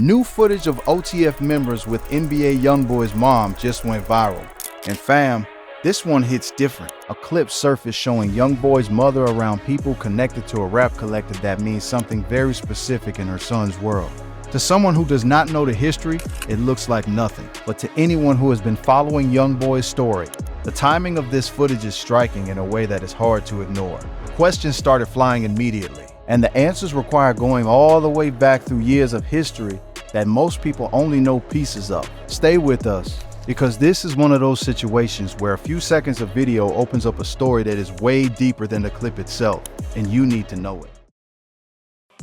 New footage of OTF members with NBA Youngboy's mom just went viral. And fam, this one hits different. A clip surfaced showing Youngboy's mother around people connected to a rap collective that means something very specific in her son's world. To someone who does not know the history, it looks like nothing. But to anyone who has been following Youngboy's story, the timing of this footage is striking in a way that is hard to ignore. Questions started flying immediately, and the answers require going all the way back through years of history that most people only know pieces of. Stay with us, because this is one of those situations where a few seconds of video opens up a story that is way deeper than the clip itself, and you need to know it.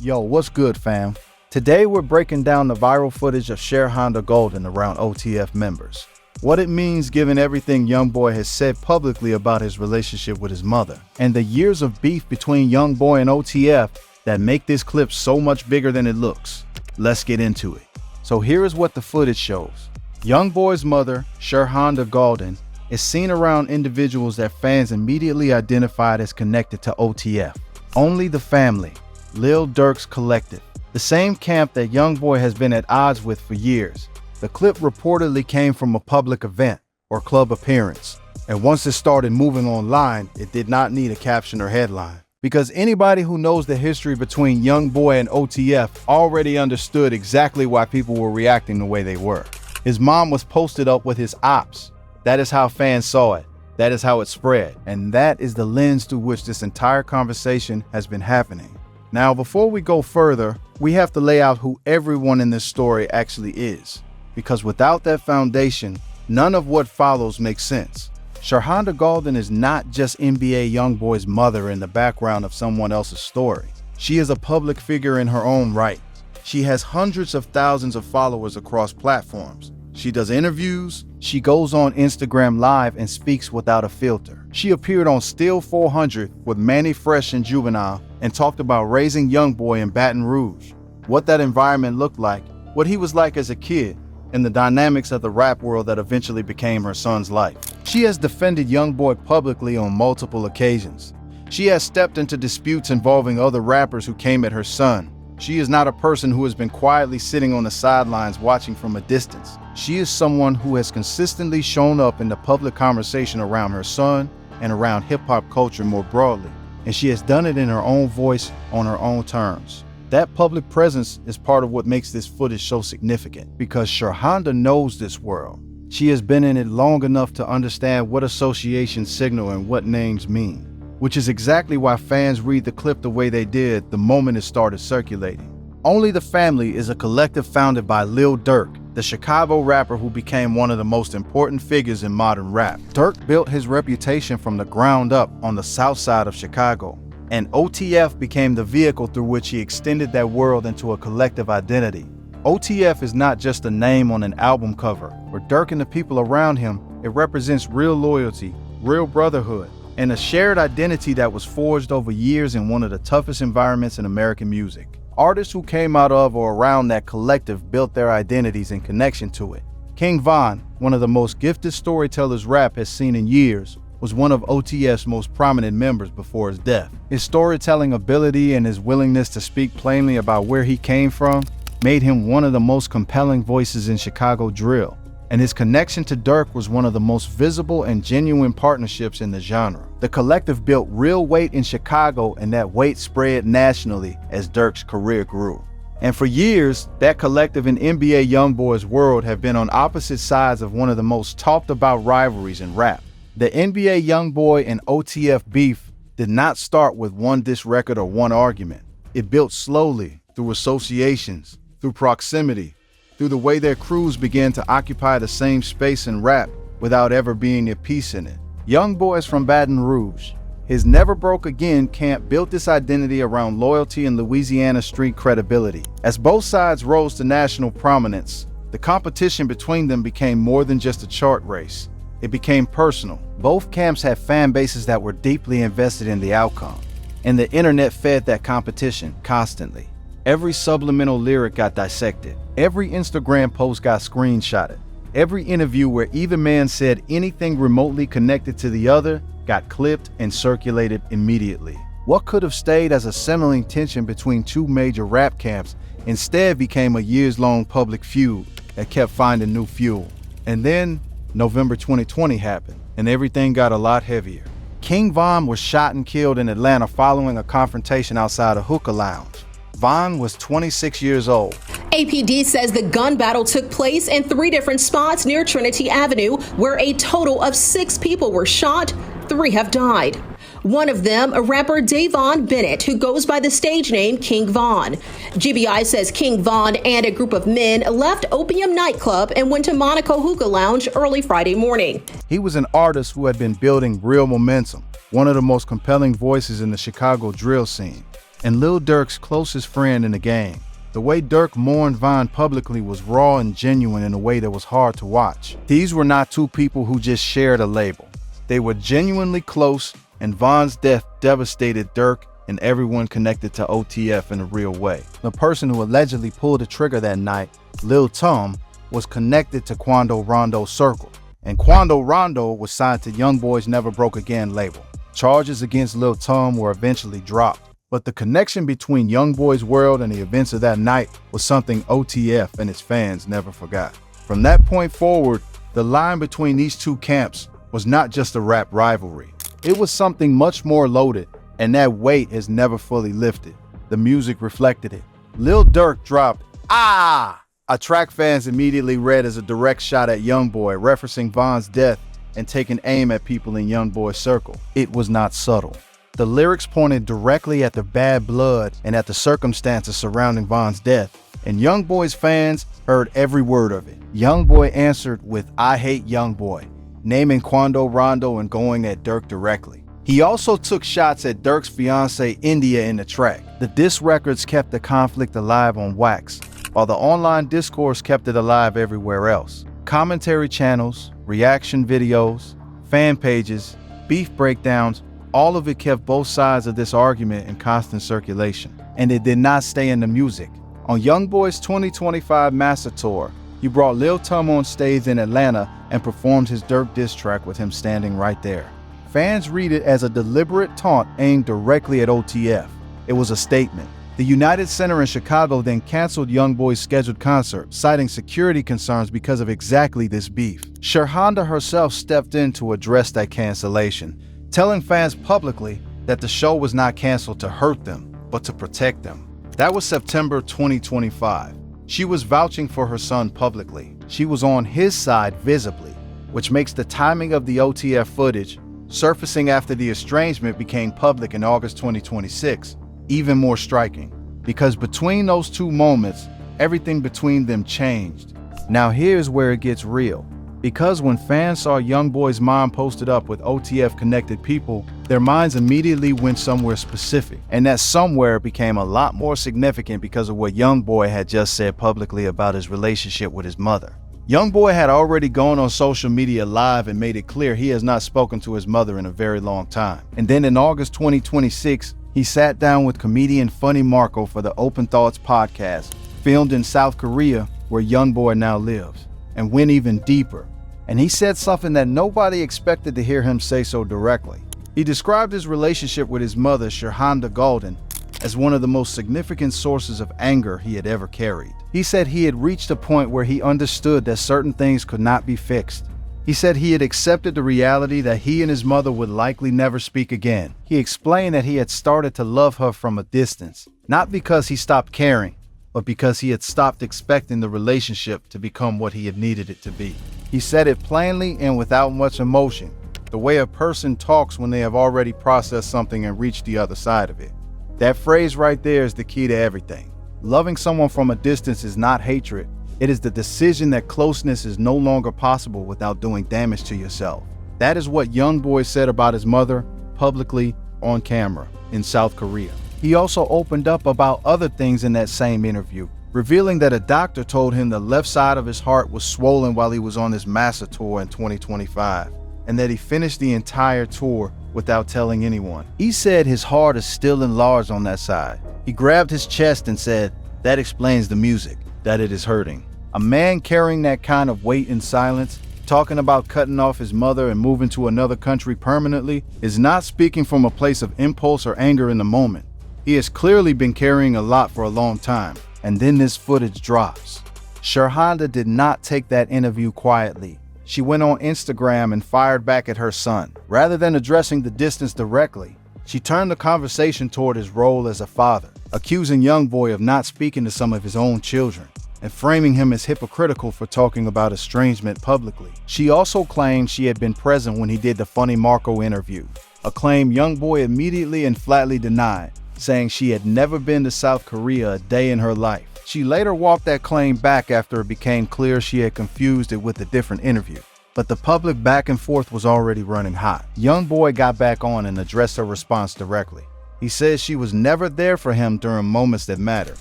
Yo, what's good, fam? Today we're breaking down the viral footage of Sharonda Golden around OTF members. What it means given everything Youngboy has said publicly about his relationship with his mother, and the years of beef between Youngboy and OTF that make this clip so much bigger than it looks. Let's get into it. So here is what the footage shows. Youngboy's mother, Sharonda Golden, is seen around individuals that fans immediately identified as connected to OTF. Only the Family, Lil Durk's collective, the same camp that Youngboy has been at odds with for years. The clip reportedly came from a public event or club appearance, and once it started moving online, it did not need a caption or headline. Because anybody who knows the history between Youngboy and OTF already understood exactly why people were reacting the way they were. His mom was posted up with his ops. That is how fans saw it. That is how it spread. And that is the lens through which this entire conversation has been happening. Now, before we go further, we have to lay out who everyone in this story actually is. Because without that foundation, none of what follows makes sense. Sharonda Golden is not just NBA Youngboy's mother in the background of someone else's story. She is a public figure in her own right. She has hundreds of thousands of followers across platforms. She does interviews, she goes on Instagram Live and speaks without a filter. She appeared on Still 400 with Manny Fresh and Juvenile and talked about raising Youngboy in Baton Rouge, what that environment looked like, what he was like as a kid, and the dynamics of the rap world that eventually became her son's life. She has defended Youngboy publicly on multiple occasions. She has stepped into disputes involving other rappers who came at her son. She is not a person who has been quietly sitting on the sidelines watching from a distance. She is someone who has consistently shown up in the public conversation around her son and around hip-hop culture more broadly. And she has done it in her own voice, on her own terms. That public presence is part of what makes this footage so significant, because Sharonda knows this world. She has been in it long enough to understand what associations signal and what names mean, which is exactly why fans read the clip the way they did the moment it started circulating. Only the Family is a collective founded by Lil Durk, the Chicago rapper who became one of the most important figures in modern rap. Durk built his reputation from the ground up on the south side of Chicago, and OTF became the vehicle through which he extended that world into a collective identity. OTF is not just a name on an album cover. For Durk and the people around him, it represents real loyalty, real brotherhood, and a shared identity that was forged over years in one of the toughest environments in American music. Artists who came out of or around that collective built their identities in connection to it. King Von, one of the most gifted storytellers rap has seen in years, was one of OTF's most prominent members before his death. His storytelling ability and his willingness to speak plainly about where he came from made him one of the most compelling voices in Chicago drill. And his connection to Durk was one of the most visible and genuine partnerships in the genre. The collective built real weight in Chicago, and that weight spread nationally as Durk's career grew. And for years, that collective and NBA Youngboy's world have been on opposite sides of one of the most talked about rivalries in rap. The NBA Youngboy and OTF beef did not start with one diss record or one argument. It built slowly through associations, through proximity, through the way their crews began to occupy the same space in rap without ever being at peace in it. Youngboy is from Baton Rouge. His Never Broke Again camp built this identity around loyalty and Louisiana street credibility. As both sides rose to national prominence, the competition between them became more than just a chart race. It became personal. Both camps had fan bases that were deeply invested in the outcome, and the internet fed that competition constantly. Every subliminal lyric got dissected. Every Instagram post got screenshotted. Every interview where either man said anything remotely connected to the other got clipped and circulated immediately. What could have stayed as a simmering tension between two major rap camps instead became a years-long public feud that kept finding new fuel. And then November 2020 happened, and everything got a lot heavier. King Von was shot and killed in Atlanta following a confrontation outside a hookah lounge. Von was 26 years old. APD says the gun battle took place in 3 different spots near Trinity Avenue, where a total of 6 people were shot. 3 have died. One of them, a rapper Davon Bennett, who goes by the stage name King Von. GBI says King Von and a group of men left Opium nightclub and went to Monaco Hookah Lounge early Friday morning. He was an artist who had been building real momentum, one of the most compelling voices in the Chicago drill scene, and Lil Durk's closest friend in the game. The way Durk mourned Von publicly was raw and genuine in a way that was hard to watch. These were not 2 people who just shared a label. They were genuinely close, and Von's death devastated Durk and everyone connected to OTF in a real way. The person who allegedly pulled the trigger that night, Lil Tum, was connected to Quando Rondo's circle, and Quando Rondo was signed to Youngboy's Never Broke Again label. Charges against Lil Tum were eventually dropped, but the connection between Youngboy's world and the events of that night was something OTF and its fans never forgot. From that point forward, the line between these 2 camps was not just a rap rivalry. It was something much more loaded, and that weight has never fully lifted. The music reflected it. Lil Durk dropped "Ah!", a track fans immediately read as a direct shot at Youngboy, referencing Von's death and taking aim at people in Youngboy's circle. It was not subtle. The lyrics pointed directly at the bad blood and at the circumstances surrounding Von's death, and Youngboy's fans heard every word of it. Youngboy answered with "I hate Youngboy," naming Quando Rondo and going at Durk directly. He also took shots at Durk's fiancée India in the track. The diss records kept the conflict alive on wax, while the online discourse kept it alive everywhere else. Commentary channels, reaction videos, fan pages, beef breakdowns, all of it kept both sides of this argument in constant circulation. And it did not stay in the music. On Youngboy's 2025 Master Tour, he brought Lil Tum on stage in Atlanta and performed his Durk diss track with him standing right there. Fans read it as a deliberate taunt aimed directly at OTF. It was a statement. The United Center in Chicago then canceled Youngboy's scheduled concert, citing security concerns because of exactly this beef. Sherhonda herself stepped in to address that cancellation, telling fans publicly that the show was not canceled to hurt them, but to protect them. That was September 2025. She was vouching for her son publicly. She was on his side visibly, which makes the timing of the OTF footage, surfacing after the estrangement became public in August 2026, even more striking. Because between those 2 moments, everything between them changed. Now here's where it gets real. Because when fans saw Youngboy's mom posted up with OTF connected people, their minds immediately went somewhere specific. And that somewhere became a lot more significant because of what Youngboy had just said publicly about his relationship with his mother. Youngboy had already gone on social media live and made it clear he has not spoken to his mother in a very long time. And then in August 2026, he sat down with comedian Funny Marco for the Open Thoughts podcast, filmed in South Korea, where Youngboy now lives, and went even deeper. And he said something that nobody expected to hear him say so directly. He described his relationship with his mother, Sherhonda Golden, as one of the most significant sources of anger he had ever carried. He said he had reached a point where he understood that certain things could not be fixed. He said he had accepted the reality that he and his mother would likely never speak again. He explained that he had started to love her from a distance, not because he stopped caring, but because he had stopped expecting the relationship to become what he had needed it to be. He said it plainly and without much emotion, the way a person talks when they have already processed something and reached the other side of it. That phrase right there is the key to everything. Loving someone from a distance is not hatred. It is the decision that closeness is no longer possible without doing damage to yourself. That is what Youngboy said about his mother publicly on camera in South Korea. He also opened up about other things in that same interview, revealing that a doctor told him the left side of his heart was swollen while he was on his Master Tour in 2025, and that he finished the entire tour without telling anyone. He said his heart is still enlarged on that side. He grabbed his chest and said, "That explains the music, that it is hurting." A man carrying that kind of weight in silence, talking about cutting off his mother and moving to another country permanently, is not speaking from a place of impulse or anger in the moment. He has clearly been carrying a lot for a long time, And then this footage drops. Shurhanda did not take that interview quietly. She went on Instagram and fired back at her son. Rather than addressing the distance directly, she turned the conversation toward his role as a father, accusing Youngboy of not speaking to some of his own children and framing him as hypocritical for talking about estrangement publicly. She also claimed she had been present when he did the Funny Marco interview, a claim Youngboy immediately and flatly denied, saying she had never been to South Korea a day in her life. She later walked that claim back after it became clear she had confused it with a different interview. But the public back and forth was already running hot. Youngboy got back on and addressed her response directly. He says she was never there for him during moments that mattered.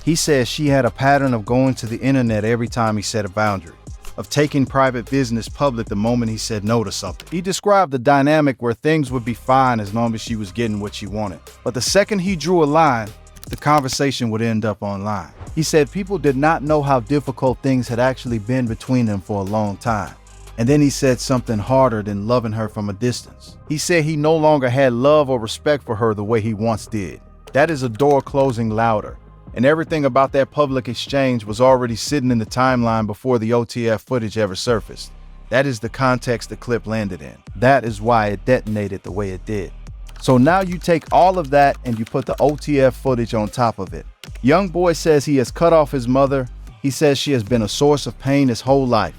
He says she had a pattern of going to the internet every time he set a boundary, of taking private business public the moment he said no to something. He described the dynamic where things would be fine as long as she was getting what she wanted. But the second he drew a line, the conversation would end up online. He said people did not know how difficult things had actually been between them for a long time. And then he said something harder than loving her from a distance. He said he no longer had love or respect for her the way he once did. That is a door closing louder. And everything about that public exchange was already sitting in the timeline before the OTF footage ever surfaced. That is the context the clip landed in. That is why it detonated the way it did. So now you take all of that and you put the OTF footage on top of it. Youngboy says he has cut off his mother. He says she has been a source of pain his whole life.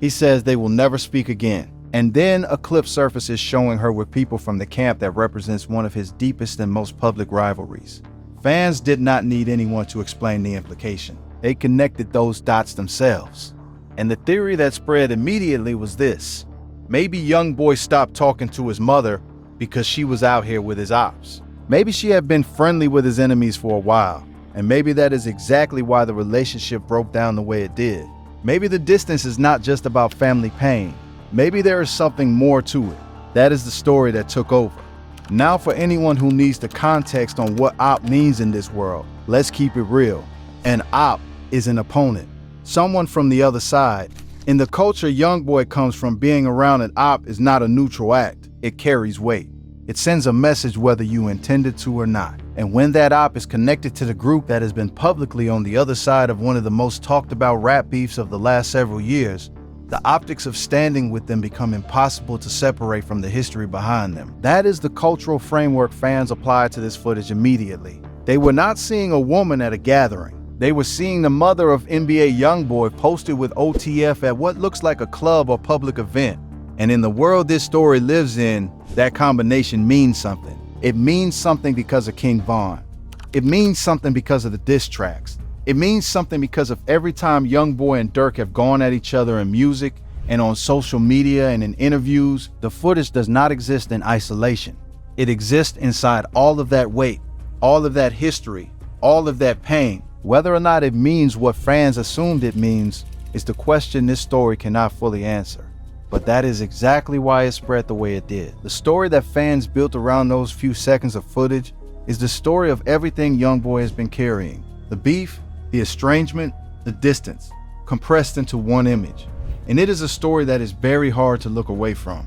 He says they will never speak again. And then a clip surfaces showing her with people from the camp that represents one of his deepest and most public rivalries. Fans did not need anyone to explain the implication. They connected those dots themselves. And the theory that spread immediately was this: maybe Youngboy stopped talking to his mother because she was out here with his ops. Maybe she had been friendly with his enemies for a while, and maybe that is exactly why the relationship broke down the way it did. Maybe the distance is not just about family pain. Maybe there is something more to it. That is the story that took over. Now for anyone who needs the context on what op means in this world, let's keep it real. An op is an opponent, someone from the other side. In the culture Youngboy comes from, being around an op is not a neutral act. It carries weight. It sends a message whether you intended to or not. And when that op is connected to the group that has been publicly on the other side of one of the most talked about rap beefs of the last several years, the optics of standing with them become impossible to separate from the history behind them. That is the cultural framework fans applied to this footage immediately. They were not seeing a woman at a gathering. They were seeing the mother of NBA Youngboy posted with OTF at what looks like a club or public event. And in the world this story lives in, that combination means something. It means something because of King Von. It means something because of the diss tracks. It means something because of every time Youngboy and Durk have gone at each other in music and on social media and in interviews. The footage does not exist in isolation. It exists inside all of that weight, all of that history, all of that pain. Whether or not it means what fans assumed it means is the question this story cannot fully answer. But that is exactly why it spread the way it did. The story that fans built around those few seconds of footage is the story of everything Youngboy has been carrying. The beef, the estrangement, the distance, compressed into one image. And it is a story that is very hard to look away from.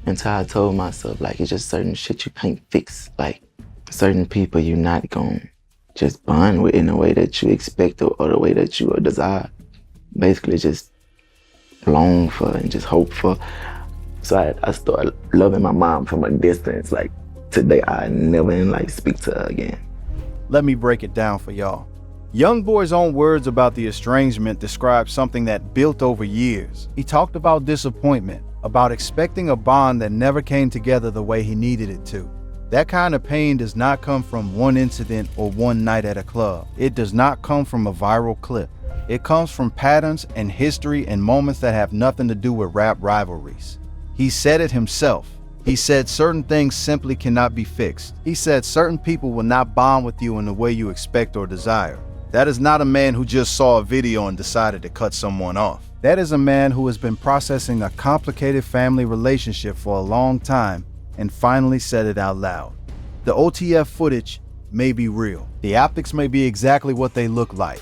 Until I told myself, like, it's just certain shit you can't fix. Like, certain people you're not gonna just bond with in a way that you expect or the way that you desire. Basically just long for and just hope for. So I started loving my mom from a distance. Like, today I never speak to her again. Let me break it down for y'all. Youngboy's own words about the estrangement described something that built over years. He talked about disappointment, about expecting a bond that never came together the way he needed it to. That kind of pain does not come from one incident or one night at a club. It does not come from a viral clip. It comes from patterns and history and moments that have nothing to do with rap rivalries. He said it himself. He said certain things simply cannot be fixed. He said certain people will not bond with you in the way you expect or desire. That is not a man who just saw a video and decided to cut someone off. That is a man who has been processing a complicated family relationship for a long time and finally said it out loud. The OTF footage may be real. The optics may be exactly what they look like.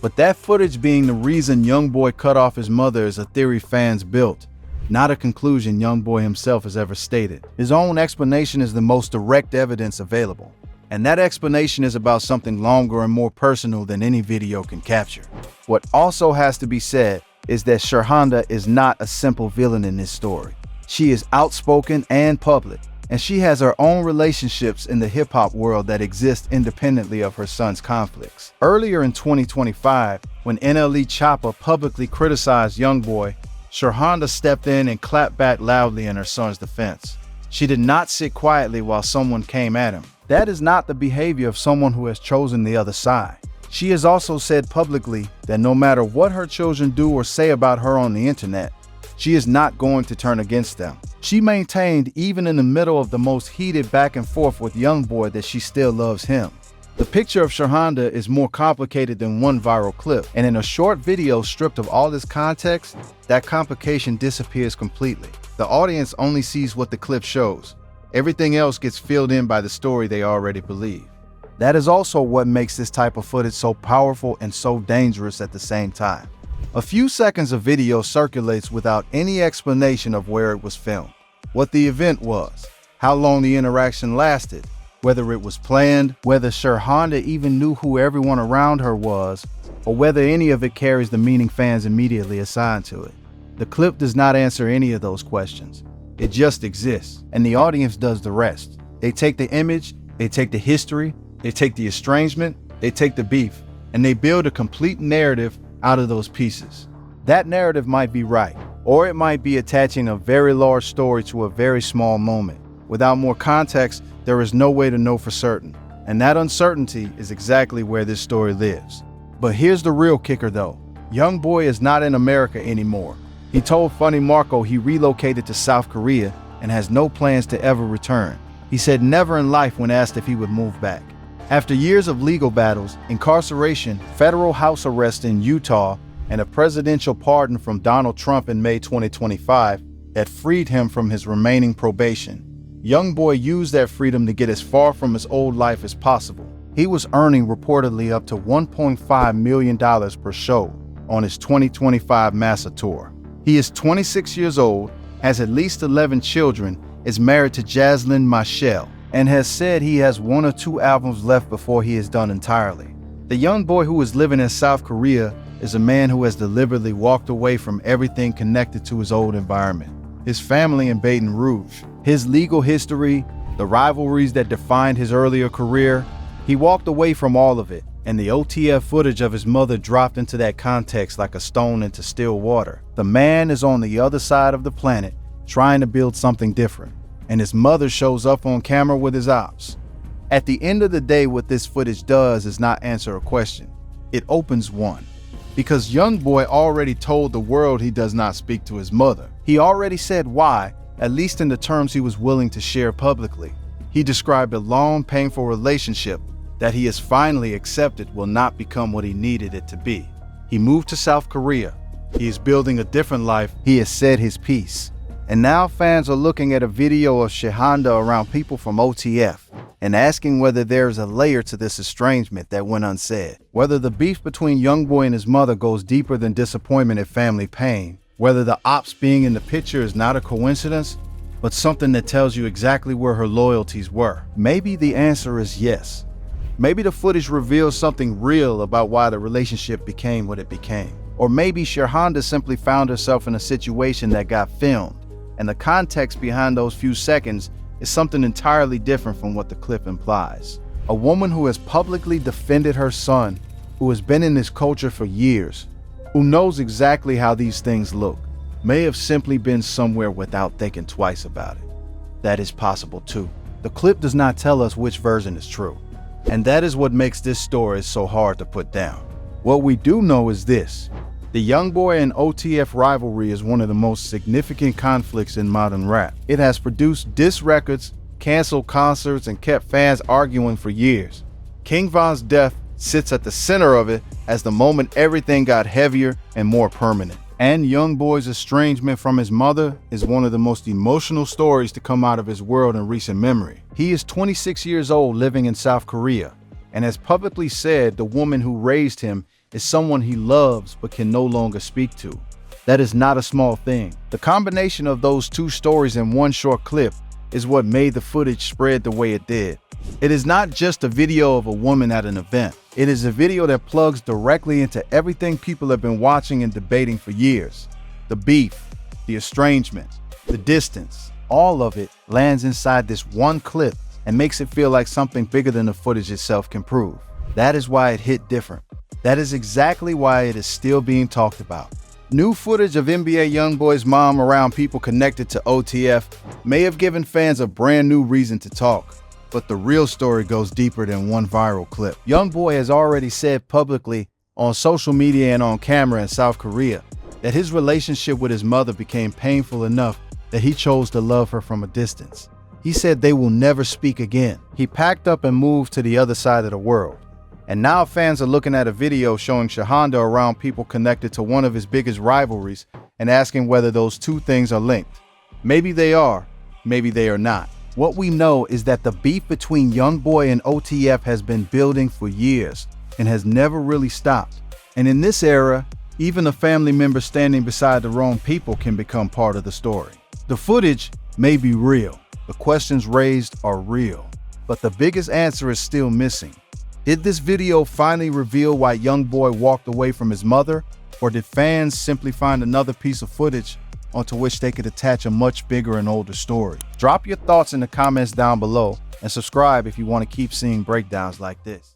But that footage being the reason Youngboy cut off his mother is a theory fans built, not a conclusion Youngboy himself has ever stated. His own explanation is the most direct evidence available. And that explanation is about something longer and more personal than any video can capture. What also has to be said is that Sherhonda is not a simple villain in this story. She is outspoken and public, and she has her own relationships in the hip-hop world that exist independently of her son's conflicts. Earlier in 2025, when NLE Choppa publicly criticized Youngboy, Sherhonda stepped in and clapped back loudly in her son's defense. She did not sit quietly while someone came at him. That is not the behavior of someone who has chosen the other side. She has also said publicly that no matter what her children do or say about her on the internet, she is not going to turn against them. She maintained, even in the middle of the most heated back and forth with Youngboy, that she still loves him. The picture of Sherhonda is more complicated than one viral clip, and in a short video stripped of all this context, that complication disappears completely. The audience only sees what the clip shows. Everything else gets filled in by the story they already believe. That is also what makes this type of footage so powerful and so dangerous at the same time. A few seconds of video circulates without any explanation of where it was filmed, what the event was, how long the interaction lasted, whether it was planned, whether Sherhonda even knew who everyone around her was, or whether any of it carries the meaning fans immediately assign to it. The clip does not answer any of those questions. It just exists, and the audience does the rest. They take the image, they take the history, they take the estrangement, they take the beef, and they build a complete narrative out of those pieces. That narrative might be right, or it might be attaching a very large story to a very small moment. Without more context, there is no way to know for certain, and that uncertainty is exactly where this story lives. But here's the real kicker though. Youngboy is not in America anymore. He told Funny Marco he relocated to South Korea and has no plans to ever return. He said never in life when asked if he would move back. After years of legal battles, incarceration, federal house arrest in Utah, and a presidential pardon from Donald Trump in May 2025 that freed him from his remaining probation, Youngboy used that freedom to get as far from his old life as possible. He was earning reportedly up to $1.5 million per show on his 2025 Massa tour. He is 26 years old, has at least 11 children, is married to Jaslyn Michelle, and has said he has 1 or 2 albums left before he is done entirely. The young boy who is living in South Korea is a man who has deliberately walked away from everything connected to his old environment. His family in Baton Rouge, his legal history, the rivalries that defined his earlier career. He walked away from all of it, and the OTF footage of his mother dropped into that context like a stone into still water. The man is on the other side of the planet trying to build something different, and his mother shows up on camera with his ops. At the end of the day, what this footage does is not answer a question. It opens one. Because Youngboy already told the world he does not speak to his mother. He already said why, at least in the terms he was willing to share publicly. He described a long, painful relationship that he has finally accepted will not become what he needed it to be. He moved to South Korea. He is building a different life. He has said his piece. And now fans are looking at a video of Sherhonda around people from OTF and asking whether there is a layer to this estrangement that went unsaid. Whether the beef between Youngboy and his mother goes deeper than disappointment and family pain. Whether the ops being in the picture is not a coincidence, but something that tells you exactly where her loyalties were. Maybe the answer is yes. Maybe the footage reveals something real about why the relationship became what it became. Or maybe Sherhonda simply found herself in a situation that got filmed, and the context behind those few seconds is something entirely different from what the clip implies. A woman who has publicly defended her son, who has been in this culture for years, who knows exactly how these things look, may have simply been somewhere without thinking twice about it. That is possible too. The clip does not tell us which version is true, and that is what makes this story so hard to put down. What we do know is this: the Youngboy and OTF rivalry is one of the most significant conflicts in modern rap. It has produced diss records, canceled concerts, and kept fans arguing for years. King Von's death sits at the center of it as the moment everything got heavier and more permanent. And Youngboy's estrangement from his mother is one of the most emotional stories to come out of his world in recent memory. He is 26 years old living in South Korea, and has publicly said the woman who raised him is someone he loves but can no longer speak to. That is not a small thing. The combination of those two stories in one short clip is what made the footage spread the way it did. It is not just a video of a woman at an event. It is a video that plugs directly into everything people have been watching and debating for years. The beef, the estrangement, the distance, all of it lands inside this one clip and makes it feel like something bigger than the footage itself can prove. That is why it hit different. That is exactly why it is still being talked about. New footage of NBA Youngboy's mom around people connected to OTF may have given fans a brand new reason to talk, but the real story goes deeper than one viral clip. Youngboy has already said publicly on social media and on camera in South Korea that his relationship with his mother became painful enough that he chose to love her from a distance. He said they will never speak again. He packed up and moved to the other side of the world. And now fans are looking at a video showing Shahanda around people connected to one of his biggest rivalries and asking whether those two things are linked. Maybe they are, maybe they are not. What we know is that the beef between Youngboy and OTF has been building for years and has never really stopped. And in this era, even a family member standing beside the wrong people can become part of the story. The footage may be real, the questions raised are real, but the biggest answer is still missing. Did this video finally reveal why Youngboy walked away from his mother, or did fans simply find another piece of footage onto which they could attach a much bigger and older story? Drop your thoughts in the comments down below and subscribe if you want to keep seeing breakdowns like this.